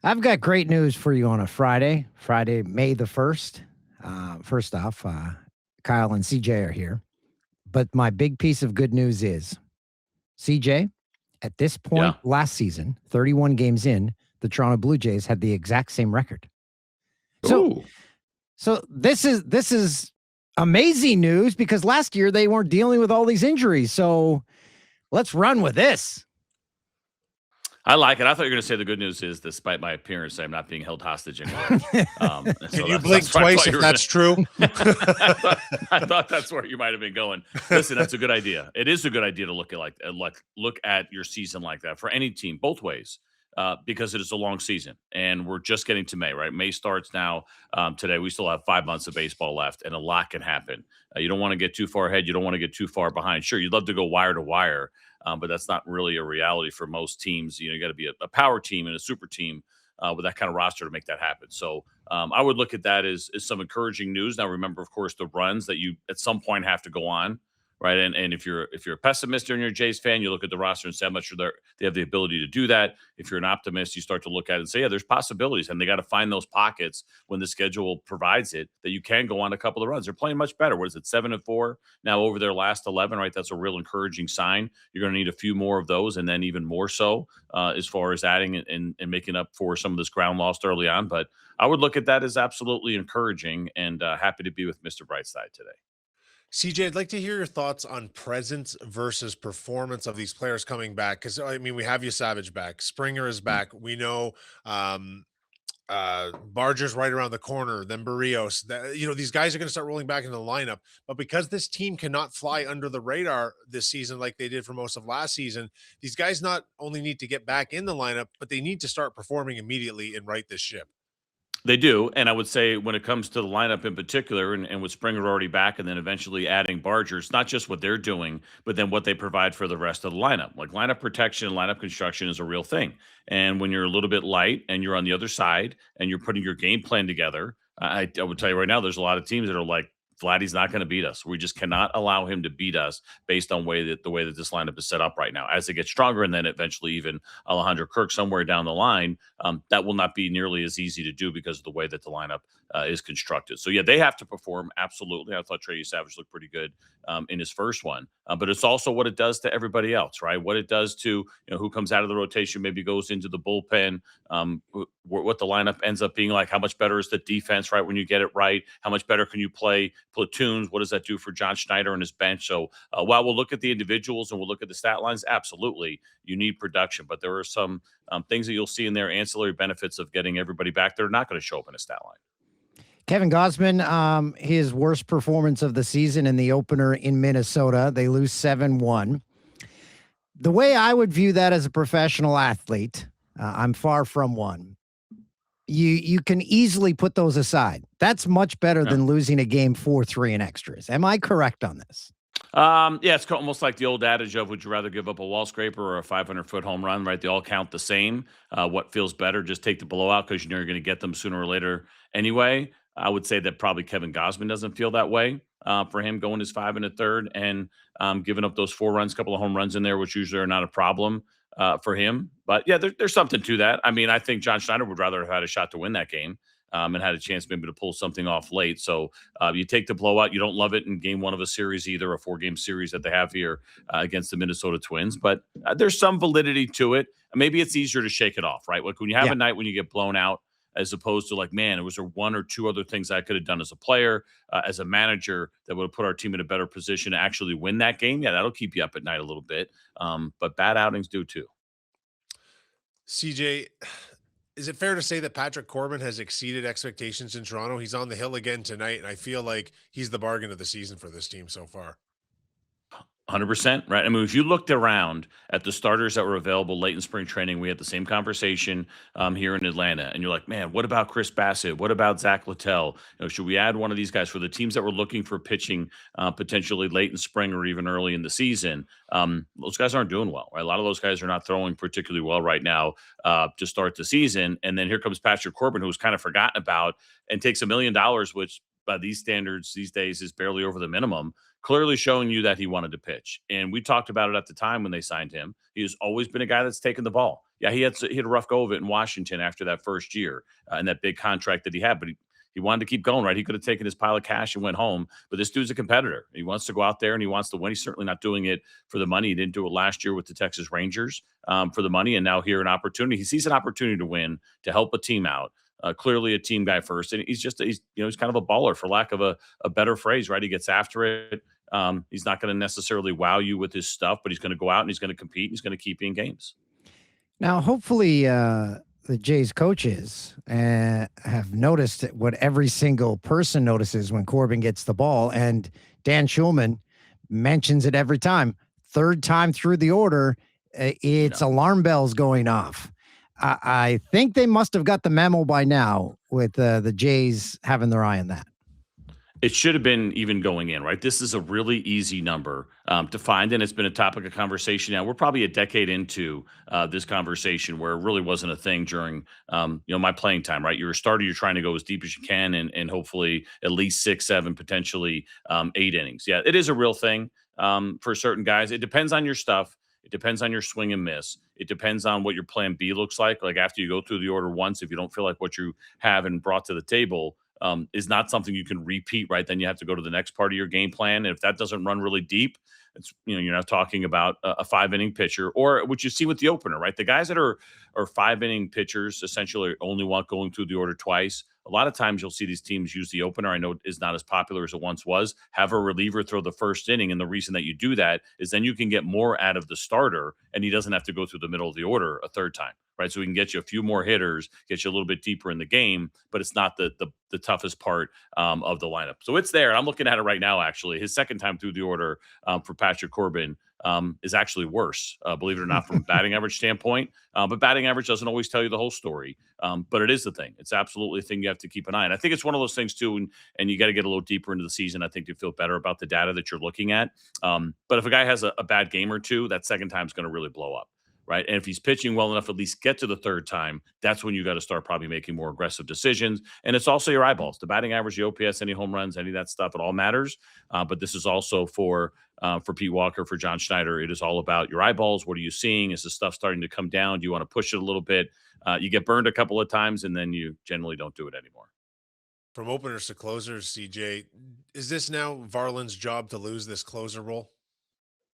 I've got great news for you on a Friday, May the 1st. First off, Kyle and CJ are here. But my big piece of good news is CJ, at this point last season, 31 games in, the Toronto Blue Jays had the exact same record. So this is amazing news because last year they weren't dealing with all these injuries. So let's run with this. I like it. I thought you were going to say the good news is, despite my appearance, I'm not being held hostage anymore. Can you blink twice if that's true? I thought that's where you might have been going. Listen, that's a good idea. It is a good idea to look at your season like that for any team, both ways, because it is a long season, and we're just getting to May, right? May starts now. Today, we still have 5 months of baseball left, and a lot can happen. You don't want to get too far ahead. You don't want to get too far behind. Sure, you'd love to go wire to wire. But that's not really a reality for most teams. You got to be a power team and a super team with that kind of roster to make that happen. So I would look at that as some encouraging news. Now, remember, of course, the runs that you at some point have to go on, right? And if you're a pessimist and you're a Jays fan, you look at the roster and say how much they have the ability to do that. If you're an optimist, you start to look at it and say, yeah, there's possibilities, and they got to find those pockets when the schedule provides it that you can go on a couple of runs. They're playing much better. What is it, 7-4 now over their last 11, right? That's a real encouraging sign. You're going to need a few more of those, and then even more so as far as adding and making up for some of this ground lost early on. But I would look at that as absolutely encouraging, and happy to be with Mr. Brightside today. CJ, I'd like to hear your thoughts on presence versus performance of these players coming back. Because, I mean, we have you Savage back. Springer is back. We know Barger's right around the corner. Then Barrios. These guys are going to start rolling back into the lineup. But because this team cannot fly under the radar this season like they did for most of last season, these guys not only need to get back in the lineup, but they need to start performing immediately and right this ship. They do, and I would say when it comes to the lineup in particular, and with Springer already back, and then eventually adding Barger, it's not just what they're doing, but then what they provide for the rest of the lineup. Like lineup protection and lineup construction is a real thing. And when you're a little bit light and you're on the other side and you're putting your game plan together, I would tell you right now, there's a lot of teams that are like, Vladdy's not going to beat us. We just cannot allow him to beat us based on the way that this lineup is set up right now. As they get stronger, and then eventually even Alejandro Kirk somewhere down the line, that will not be nearly as easy to do because of the way that the lineup is constructed. So, yeah, they have to perform, absolutely. I thought Trey Savage looked pretty good in his first one. But it's also what it does to everybody else, right? What it does to who comes out of the rotation, maybe goes into the bullpen, what the lineup ends up being like, how much better is the defense, right, when you get it right? How much better can you play platoons? What does that do for John Schneider and his bench? So while we'll look at the individuals and we'll look at the stat lines, absolutely, you need production. But there are some things that you'll see in there, ancillary benefits of getting everybody back that are not going to show up in a stat line. Kevin Gausman, his worst performance of the season in the opener in Minnesota. They lose 7-1. The way I would view that as a professional athlete, I'm far from one. You can easily put those aside. That's much better than losing a game 4-3 in extras. Am I correct on this? Yeah, it's almost like the old adage of, would you rather give up a wall scraper or a 500-foot home run, right? They all count the same. What feels better, just take the blowout because you're going to get them sooner or later anyway. I would say that probably Kevin Gausman doesn't feel that way for him going his 5 1/3 and giving up those 4 runs, couple of home runs in there, which usually are not a problem for him. But, yeah, there's something to that. I mean, I think John Schneider would rather have had a shot to win that game. And had a chance maybe to pull something off late. So you take the blowout. You don't love it in game 1 of a series either, a 4-game series that they have here against the Minnesota Twins. But there's some validity to it. Maybe it's easier to shake it off, right? Like when you have a night when you get blown out, as opposed to like, man, was there 1 or 2 other things I could have done as a player, as a manager that would have put our team in a better position to actually win that game? Yeah, that'll keep you up at night a little bit. But bad outings do too. CJ, is it fair to say that Patrick Corbin has exceeded expectations in Toronto? He's on the hill again tonight, and I feel like he's the bargain of the season for this team so far. 100%, right? I mean, if you looked around at the starters that were available late in spring training, we had the same conversation here in Atlanta, and you're like, man, what about Chris Bassett? What about Zach Littell? Should we add one of these guys for the teams that were looking for pitching potentially late in spring or even early in the season? Those guys aren't doing well, right? A lot of those guys are not throwing particularly well right now to start the season. And then here comes Patrick Corbin, who's kind of forgotten about and takes $1 million, which by these standards these days is barely over the minimum, clearly showing you that he wanted to pitch. And we talked about it at the time when they signed him. He has always been a guy that's taken the ball. Yeah, he had a rough go of it in Washington after that first year and that big contract that he had, but he wanted to keep going, right? He could have taken his pile of cash and went home, but this dude's a competitor. He wants to go out there and he wants to win. He's certainly not doing it for the money. He didn't do it last year with the Texas Rangers for the money, and now here an opportunity. He sees an opportunity to win, to help a team out. Clearly a team guy first, and he's kind of a baller, for lack of a better phrase, right? He gets after it. He's not going to necessarily wow you with his stuff, but he's going to go out and he's going to compete. And he's going to keep you in games. Now, hopefully, the Jays coaches have noticed what every single person notices when Corbin gets the ball, and Dan Schulman mentions it every time. Third time through the order, it's alarm bells going off. I think they must have got the memo by now with the Jays having their eye on that. It should have been even going in, right? This is a really easy number to find, and it's been a topic of conversation now. We're probably a decade into this conversation where it really wasn't a thing during, my playing time, right? You're a starter, you're trying to go as deep as you can and hopefully at least 6, 7, potentially 8 innings. Yeah, it is a real thing for certain guys. It depends on your stuff. It depends on your swing and miss. It depends on what your plan B looks like. Like after you go through the order once, if you don't feel like what you have and brought to the table is not something you can repeat, right? Then you have to go to the next part of your game plan. And if that doesn't run really deep, it's, you're not talking about a 5-inning pitcher or what you see with the opener, right? The guys that are 5-inning pitchers essentially only want going through the order twice. A lot of times you'll see these teams use the opener. I know it is not as popular as it once was. Have a reliever throw the first inning. And the reason that you do that is then you can get more out of the starter and he doesn't have to go through the middle of the order a third time, right? So we can get you a few more hitters, get you a little bit deeper in the game, but it's not the toughest part of the lineup. So it's there. I'm looking at it right now, actually. His second time through the order for Patrick Corbin is actually worse, believe it or not, from a batting average standpoint. But batting average doesn't always tell you the whole story. But it is the thing. It's absolutely a thing you have to keep an eye on. I think it's one of those things, too, and you got to get a little deeper into the season, I think, to feel better about the data that you're looking at. But if a guy has a bad game or two, that second time is going to really blow up. Right. And if he's pitching well enough, at least get to the third time, that's when you got to start probably making more aggressive decisions. And it's also your eyeballs, the batting average, the OPS, any home runs, any of that stuff. It all matters. But this is also for Pete Walker, for John Schneider. It is all about your eyeballs. What are you seeing? Is the stuff starting to come down? Do you want to push it a little bit? You get burned a couple of times and then you generally don't do it anymore. From openers to closers, CJ, is this now Varland's job to lose this closer role?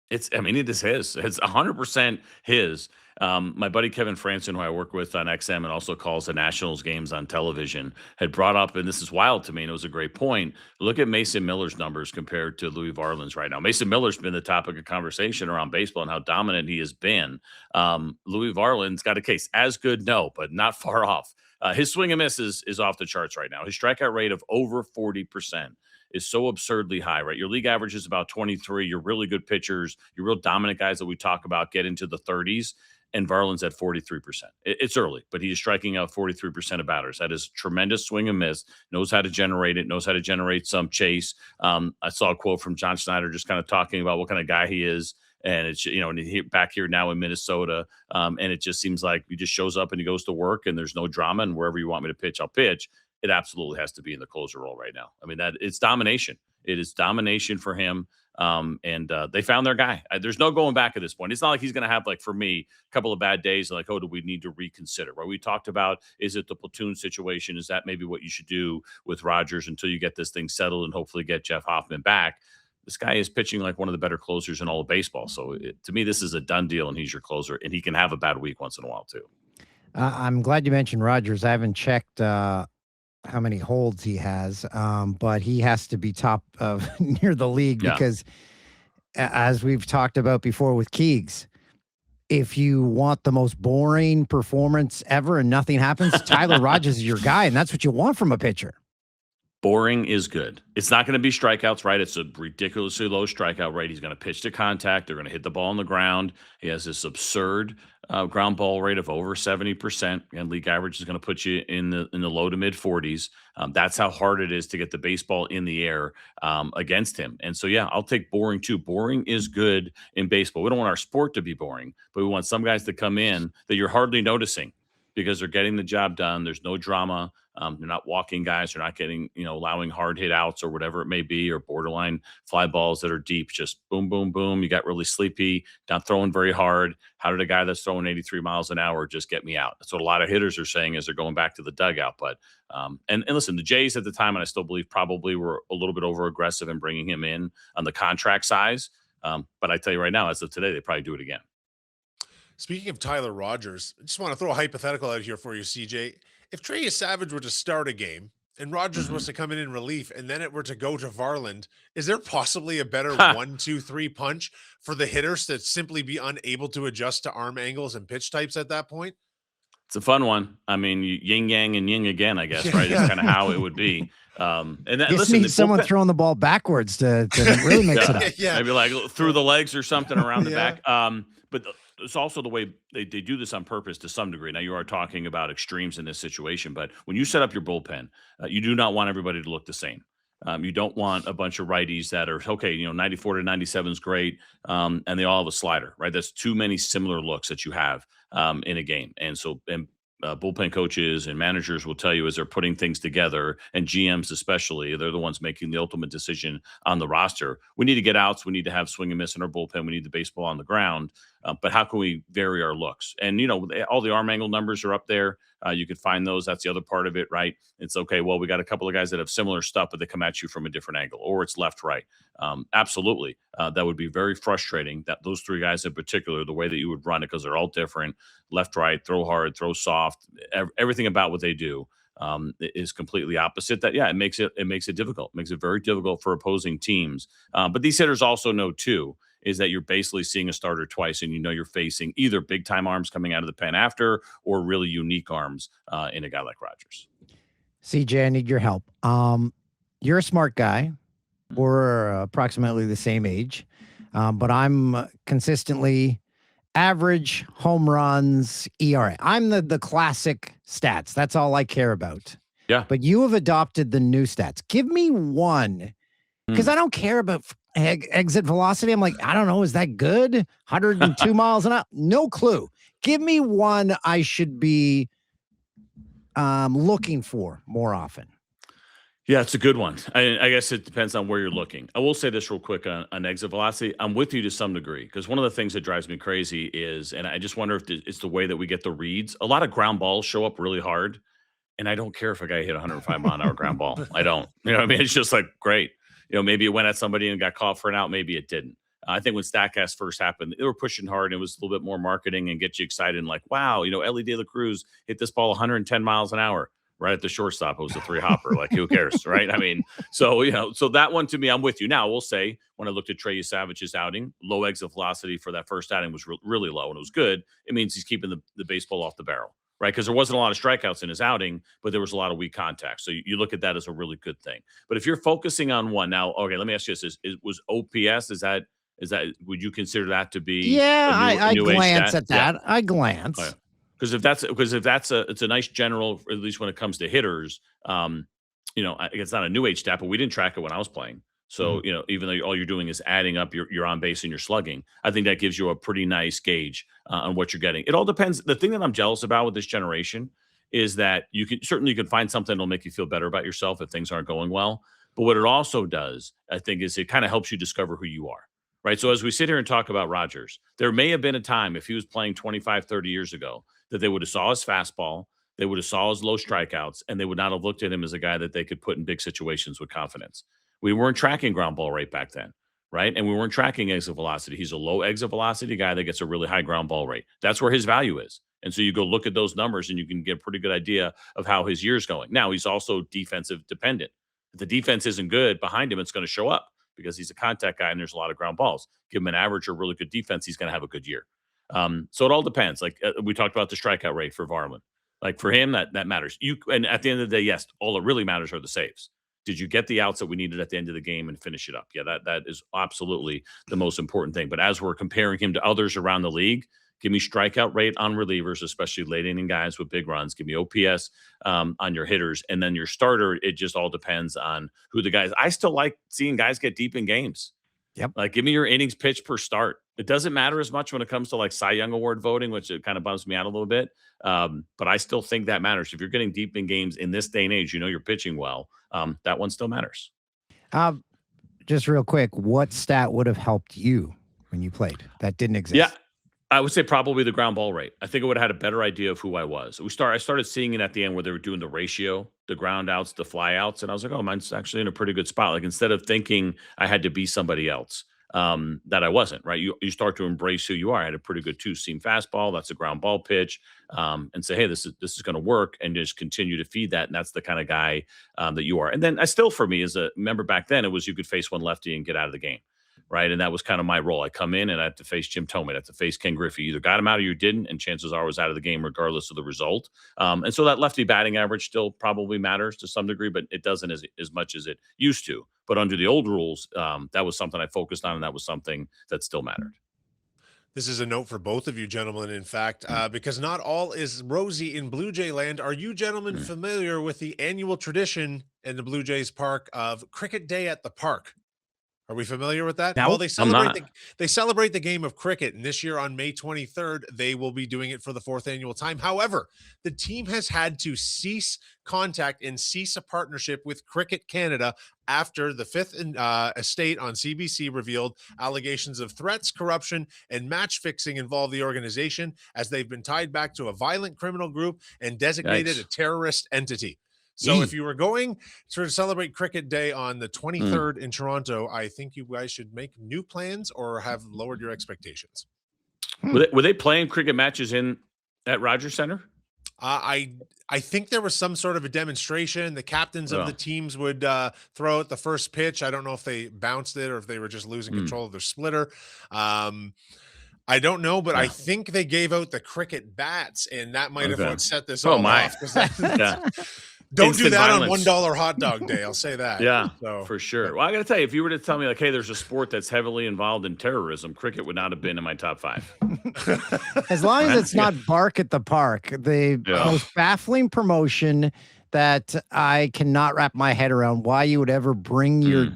It is his. It's 100% his. My buddy Kevin Franson, who I work with on XM and also calls the Nationals games on television, had brought up, and this is wild to me, and it was a great point. Look at Mason Miller's numbers compared to Louis Varland's right now. Mason Miller's been the topic of conversation around baseball and how dominant he has been. Louis Varland's got a case. As good, no, but not far off. His swing and miss is off the charts right now. His strikeout rate of over 40% is so absurdly high, right? Your league average is about 23. Your really good pitchers, your real dominant guys that we talk about get into the 30s, and Varland's at 43%. It's early, but he is striking out 43% of batters. That is tremendous swing and miss, knows how to generate it, knows how to generate some chase. I saw a quote from John Schneider just kind of talking about what kind of guy he is. And it's, and he back here now in Minnesota. And it just seems like he just shows up and he goes to work and there's no drama. And wherever you want me to pitch, I'll pitch. It absolutely has to be in the closer role right now. I mean, that it's domination. It is domination for him. And they found their guy. There's no going back at this point. It's not like he's going to have, like, for me, a couple of bad days. Like, oh, do we need to reconsider? Right? We talked about, is it the platoon situation? Is that maybe what you should do with Rodgers until you get this thing settled and hopefully get Jeff Hoffman back? This guy is pitching like one of the better closers in all of baseball. So to me, this is a done deal, and he's your closer, and he can have a bad week once in a while too. I'm glad you mentioned Rodgers. I haven't checked how many holds he has, but he has to be top of near the league because, as we've talked about before with Keegs, if you want the most boring performance ever and nothing happens, Tyler Rodgers is your guy, and that's what you want from a pitcher. Boring is good. It's not going to be strikeouts, right? It's a ridiculously low strikeout rate. He's going to pitch to contact. They're going to hit the ball on the ground. He has this absurd ground ball rate of over 70%. And league average is going to put you in the low to mid 40s. That's how hard it is to get the baseball in the air against him. And so, yeah, I'll take boring too. Boring is good in baseball. We don't want our sport to be boring, but we want some guys to come in that you're hardly noticing. because they're getting the job done. There's no drama. They're not walking guys. They're not getting, allowing hard hit outs or whatever it may be, or borderline fly balls that are deep. Just boom, boom, boom. You got really sleepy, not throwing very hard. How did a guy that's throwing 83 miles an hour just get me out? That's what a lot of hitters are saying as they're going back to the dugout. But and listen, the Jays at the time, and I still believe probably were a little bit over aggressive in bringing him in on the contract size. But I tell you right now, as of today, they probably do it again. Speaking of Tyler Rogers, I just want to throw a hypothetical out here for you, CJ. If Trey Savage were to start a game and Rogers was to come in relief and then it were to go to Varland, is there possibly a better 1-2-3 punch for the hitters to simply be unable to adjust to arm angles and pitch types at that point? It's a fun one. I mean, yin yang and yin again, I guess, right? It's kind of how it would be. And that, listen, need someone throwing the ball backwards to really mix it up. Maybe like through the legs or something around the back. But it's also the way they do this on purpose to some degree. Now, you are talking about extremes in this situation, but when you set up your bullpen, you do not want everybody to look the same. You don't want a bunch of righties that are, 94 to 97 is great, and they all have a slider, right? That's too many similar looks that you have in a game. And so bullpen coaches and managers will tell you as they're putting things together, and GMs especially, they're the ones making the ultimate decision on the roster. We need to get outs. We need to have swing and miss in our bullpen. We need the baseball on the ground. But how can we vary our looks? And, all the arm angle numbers are up there. You could find those. That's the other part of it, right? It's okay. Well, we got a couple of guys that have similar stuff, but they come at you from a different angle, or it's left, right. Absolutely. That would be very frustrating, that those three guys in particular, the way that you would run it, because they're all different, left, right, throw hard, throw soft, everything about what they do is completely opposite. That, it makes it difficult. It makes it very difficult for opposing teams. But these hitters also know too, is that you're basically seeing a starter twice, and you're facing either big time arms coming out of the pen after, or really unique arms in a guy like Rogers. CJ, I need your help. You're a smart guy. We're approximately the same age, but I'm consistently average home runs, ERA. I'm the classic stats. That's all I care about. Yeah. But you have adopted the new stats. Give me one, because I don't care about exit velocity. I'm like, I don't know. Is that good? 102 miles an hour? No clue. Give me one I should be looking for more often. Yeah, it's a good one. I guess it depends on where you're looking. I will say this real quick on exit velocity. I'm with you to some degree, because one of the things that drives me crazy is, and I just wonder if it's the way that we get the reads. A lot of ground balls show up really hard, and I don't care if a guy hit 105 mile an hour ground ball. I don't. It's just like, great. Maybe it went at somebody and got caught for an out. Maybe it didn't. I think when StatCast first happened, they were pushing hard, and it was a little bit more marketing and get you excited and like, wow, Ellie De La Cruz hit this ball 110 miles an hour right at the shortstop. It was a 3-hopper. Like, who cares, right? I mean, so that one to me, I'm with you. Now, I will say, when I looked at Trey Savage's outing, low exit velocity for that first outing was really low, and it was good. It means he's keeping the baseball off the barrel, right? Because there wasn't a lot of strikeouts in his outing, but there was a lot of weak contact. So you look at that as a really good thing. But if you're focusing on one now, okay, let me ask you this: was OPS? Is that would you consider that to be? I glance at that. I glance. Oh, yeah. Because if that's it's a nice general, at least when it comes to hitters. It's not a new age stat, but we didn't track it when I was playing. So, even though all you're doing is adding up your on base and your slugging, I think that gives you a pretty nice gauge on what you're getting. It all depends. The thing that I'm jealous about with this generation is that you can find something that'll make you feel better about yourself if things aren't going well. But what it also does, I think, is it kind of helps you discover who you are, right? So as we sit here and talk about Rogers, there may have been a time, if he was playing 25, 30 years ago, that they would have saw his fastball, they would have saw his low strikeouts, and they would not have looked at him as a guy that they could put in big situations with confidence. We weren't tracking ground ball rate back then, right? And we weren't tracking exit velocity. He's a low exit velocity guy that gets a really high ground ball rate. That's where his value is. And so you go look at those numbers and you can get a pretty good idea of how his year's going. Now, he's also defensive dependent. If the defense isn't good behind him, it's going to show up because he's a contact guy and there's a lot of ground balls. Give him an average or really good defense, he's going to have a good year. So it all depends. Like we talked about the strikeout rate for Varland. Like for him, that matters. And at the end of the day, yes, all that really matters are the saves. Did you get the outs that we needed at the end of the game and finish it up? Yeah, that is absolutely the most important thing. But as we're comparing him to others around the league, give me strikeout rate on relievers, especially late inning guys with big runs. Give me OPS on your hitters. And then your starter, it just all depends on who the guys. I still like seeing guys get deep in games. Yep. Like, give me your innings pitched per start. It doesn't matter as much when it comes to like Cy Young Award voting, which it kind of bums me out a little bit. But I still think that matters. If you're getting deep in games in this day and age, you're pitching well. That one still matters. Just real quick, what stat would have helped you when you played that didn't exist? Yeah, I would say probably the ground ball rate. I think I would have had a better idea of who I was. I started seeing it at the end where they were doing the ratio, the ground outs, the fly outs, and I was like, oh, mine's actually in a pretty good spot. Like instead of thinking I had to be somebody else, that I wasn't, right? You start to embrace who you are. I had a pretty good two-seam fastball. That's a ground ball pitch, and say, hey, this is going to work, and just continue to feed that. And that's the kind of guy that you are. And then I still, for me, as a member back then, it was you could face one lefty and get out of the game. Right. And that was kind of my role. I come in and I had to face Jim Thome. I had to face Ken Griffey. You either got him out or you didn't. And chances are I was out of the game regardless of the result. And so that lefty batting average still probably matters to some degree, but it doesn't as much as it used to. But under the old rules, that was something I focused on. And that was something that still mattered. This is a note for both of you gentlemen, in fact, because not all is rosy in Blue Jay land. Are you gentlemen familiar with the annual tradition in the Blue Jays park of Cricket Day at the Park? Are we familiar with that? No, well, they celebrate the game of cricket, and this year on May 23rd, they will be doing it for the 4th annual time. However, the team has had to cease contact and cease a partnership with Cricket Canada after the Fifth Estate on CBC revealed allegations of threats, corruption, and match fixing involve the organization, as they've been tied back to a violent criminal group and designated a terrorist entity. So if you were going to celebrate Cricket Day on the 23rd in Toronto, I think you guys should make new plans or have lowered your expectations. Were they playing cricket matches at Rogers Center? I think there was some sort of a demonstration. The captains of the teams would throw out the first pitch. I don't know if they bounced it or if they were just losing control of their splitter. I don't know, but I think they gave out the cricket bats, and that might have what set this all off. Don't Instant do that violence. on $1 hot dog day. I'll say that. Yeah, for sure. Well, I got to tell you, if you were to tell me like, hey, there's a sport that's heavily involved in terrorism, cricket would not have been in my top 5. As long as it's not bark at the park, the most baffling promotion that I cannot wrap my head around why you would ever bring your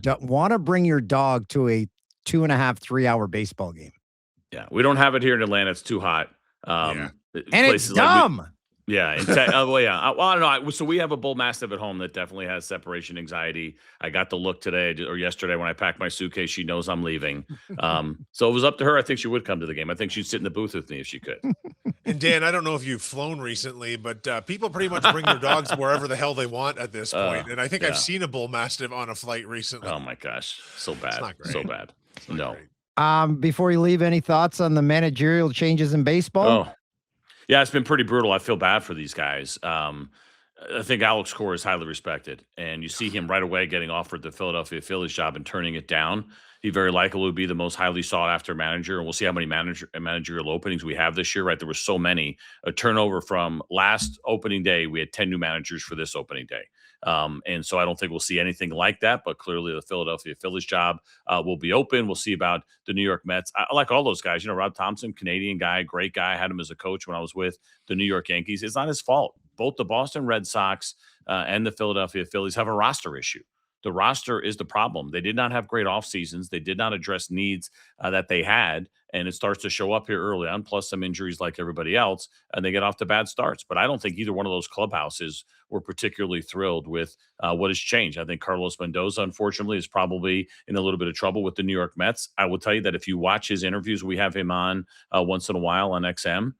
bring your dog to a 2.5, 3-hour baseball game. Yeah, we don't have it here in Atlanta. It's too hot. And it's dumb. Yeah. Well, I don't know. So we have a bull mastiff at home that definitely has separation anxiety. I got the look today or yesterday when I packed my suitcase. She knows I'm leaving. So it was up to her. I think she would come to the game. I think she'd sit in the booth with me if she could. And Dan, I don't know if you've flown recently, but people pretty much bring their dogs wherever the hell they want at this point. And I think I've seen a bull mastiff on a flight recently. Oh my gosh. So bad. So bad. No. Before you leave, any thoughts on the managerial changes in baseball? Oh, yeah, it's been pretty brutal. I feel bad for these guys. I think Alex Cora is highly respected, and you see him right away getting offered the Philadelphia Phillies job and turning it down. He very likely would be the most highly sought after manager, and we'll see how many managerial openings we have this year. Right, there were so many. A turnover from last opening day, we had 10 new managers for this opening day. And so I don't think we'll see anything like that, but clearly the Philadelphia Phillies job will be open. We'll see about the New York Mets. I like all those guys. Rob Thompson, Canadian guy, great guy. I had him as a coach when I was with the New York Yankees. It's not his fault. Both the Boston Red Sox and the Philadelphia Phillies have a roster issue. The roster is the problem. They did not have great off seasons. They did not address needs that they had. And it starts to show up here early on, plus some injuries like everybody else, and they get off to bad starts. But I don't think either one of those clubhouses were particularly thrilled with what has changed. I think Carlos Mendoza, unfortunately, is probably in a little bit of trouble with the New York Mets. I will tell you that if you watch his interviews, we have him on once in a while on XM.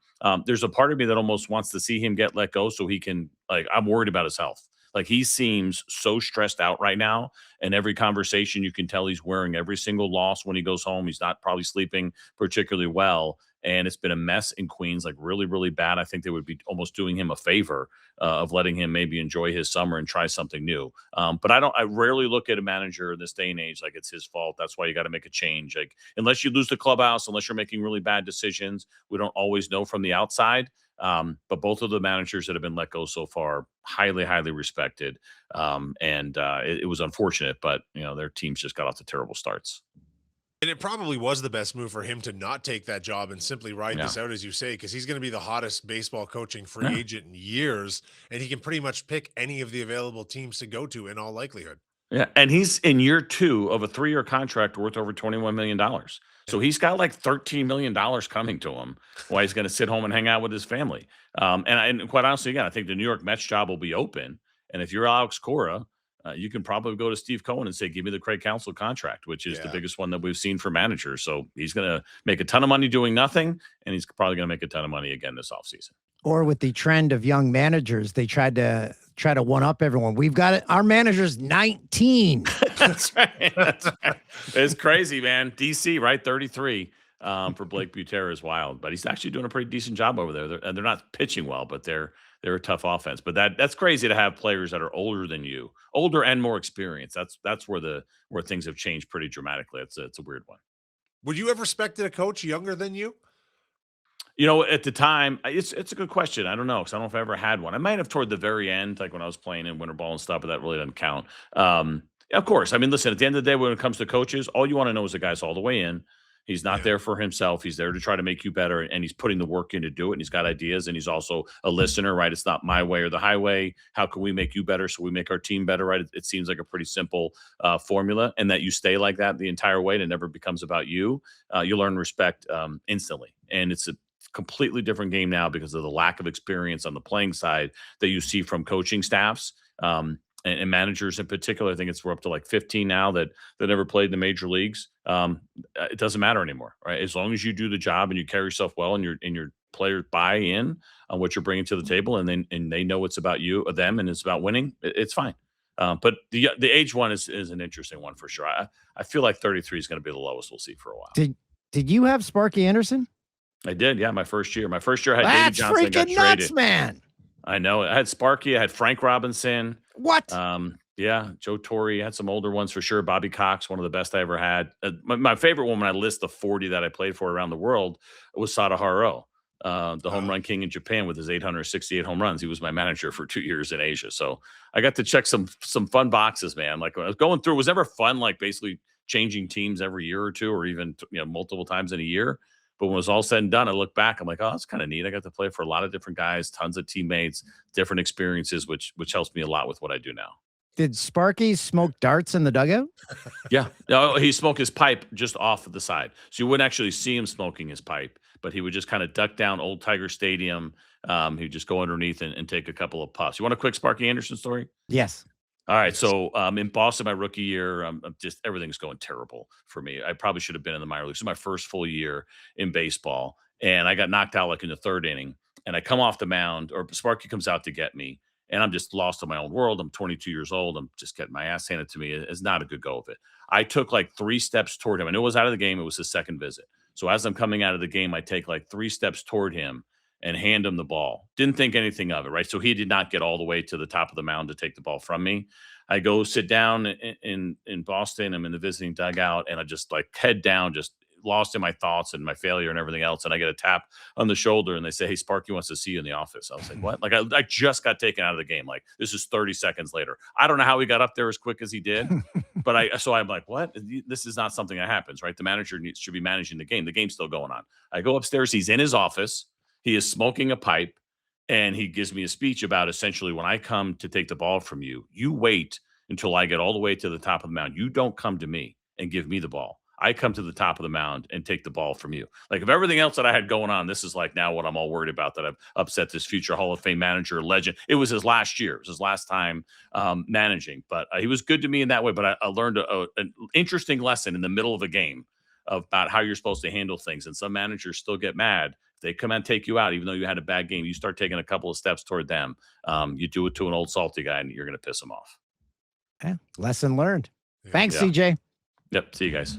There's a part of me that almost wants to see him get let go so he can, I'm worried about his health. He seems so stressed out right now. And every conversation, you can tell he's wearing every single loss when he goes home. He's not probably sleeping particularly well. And it's been a mess in Queens, really, really bad. I think they would be almost doing him a favor of letting him maybe enjoy his summer and try something new. But I rarely look at a manager in this day and age like it's his fault. That's why you got to make a change. Unless you lose the clubhouse, unless you're making really bad decisions, we don't always know from the outside. But both of the managers that have been let go so far, highly, highly respected. It was unfortunate, but their teams just got off to terrible starts. And it probably was the best move for him to not take that job and simply ride this out, as you say, because he's going to be the hottest baseball coaching free agent in years, and he can pretty much pick any of the available teams to go to in all likelihood. Yeah, and he's in year 2 of a 3-year contract worth over $21 million. So he's got like $13 million coming to him while he's gonna sit home and hang out with his family. And quite honestly, again, I think the New York Mets job will be open, and if you're Alex Cora, you can probably go to Steve Cohen and say, "Give me the Craig Counsell contract," which is the Yeah. biggest one that we've seen for managers. So he's gonna make a ton of money doing nothing, and he's probably gonna make a ton of money again this offseason. Or with the trend of young managers, they tried to one up everyone. We've got it. Our manager's 19. That's right. That's right. It's crazy, man. DC, right? 33 for Blake Butera is wild, but he's actually doing a pretty decent job over there. They're not pitching well, but they're a tough offense. But that's crazy to have players that are older than you, older and more experienced. That's where things have changed pretty dramatically. It's a weird one. Would you have respected a coach younger than you? You know, at the time, it's a good question. I don't know because I don't know if I ever had one. I might have toward the very end, like when I was playing in winter ball and stuff, but that really doesn't count. Of course, I mean, listen. At the end of the day, when it comes to coaches, all you want to know is the guy's all the way in. He's not Yeah. there for himself. He's there to try to make you better, and he's putting the work in to do it. And he's got ideas, and he's also a listener, right? It's not my way or the highway. How can we make you better so we make our team better, right? It seems like a pretty simple formula, and that you stay like that the entire way, and it never becomes about you. You learn respect instantly, and it's a completely different game now because of the lack of experience on the playing side that you see from coaching staffs and managers in particular. I think we're up to like 15 now that never played in the major leagues. It doesn't matter anymore, right? As long as you do the job and you carry yourself well, and your players buy in on what you're bringing to the table, and they know it's about them, and it's about winning. It's fine. But the age one is an interesting one for sure. I feel like 33 is going to be the lowest we'll see for a while. Did you have Sparky Anderson? I did, yeah. My first year I had David That's Johnson got freaking traded. nuts, man. I know. I had Sparky. I had Frank Robinson. What? Yeah, Joe Torre. I had some older ones for sure. Bobby Cox, one of the best I ever had. My favorite one when I list the 40 that I played for around the world was Sadaharu, the home run king in Japan with his 868 home runs. He was my manager for 2 years in Asia. So I got to check some fun boxes, man. Like when I was going through, it was never fun, like basically changing teams every year or two, or even multiple times in a year. But when it was all said and done, I look back, I'm like, oh, that's kind of neat. I got to play for a lot of different guys, tons of teammates, different experiences, which helps me a lot with what I do now. Did Sparky smoke darts in the dugout? Yeah. No, he smoked his pipe just off of the side. So you wouldn't actually see him smoking his pipe, but he would just kind of duck down Old Tiger Stadium. He'd just go underneath and take a couple of puffs. You want a quick Sparky Anderson story? Yes. All right. So in Boston, my rookie year, just everything's going terrible for me. I probably should have been in the minor leagues. This is my first full year in baseball, and I got knocked out like in the third inning. And I come off the mound, or Sparky comes out to get me, and I'm just lost in my own world. I'm 22 years old. I'm just getting my ass handed to me. It's not a good go of it. I took like 3 steps toward him. I knew it was out of the game. It was his second visit. So as I'm coming out of the game, I take like 3 steps toward him and hand him the ball. Didn't think anything of it, right? So he did not get all the way to the top of the mound to take the ball from me. I go sit down in Boston. I'm in the visiting dugout, and I just like head down, just lost in my thoughts and my failure and everything else. And I get a tap on the shoulder, and they say, "Hey, Sparky wants to see you in the office." I was like, "What?" Like I just got taken out of the game. Like this is 30 seconds later. I don't know how he got up there as quick as he did, but I'm like, "What? This is not something that happens, right? The manager should be managing the game. The game's still going on." I go upstairs. He's in his office. He is smoking a pipe, and he gives me a speech about essentially when I come to take the ball from you, you wait until I get all the way to the top of the mound. You don't come to me and give me the ball. I come to the top of the mound and take the ball from you. Like if everything else that I had going on, this is like now what I'm all worried about, that I've upset this future Hall of Fame manager, legend. It was his last year. It was his last time managing, but he was good to me in that way. But I learned an interesting lesson in the middle of a game about how you're supposed to handle things. And some managers still get mad. They come and take you out, even though you had a bad game. You start taking a couple of steps toward them. You do it to an old salty guy, and you're going to piss him off. Yeah, lesson learned. Thanks, CJ. Yep. See you guys.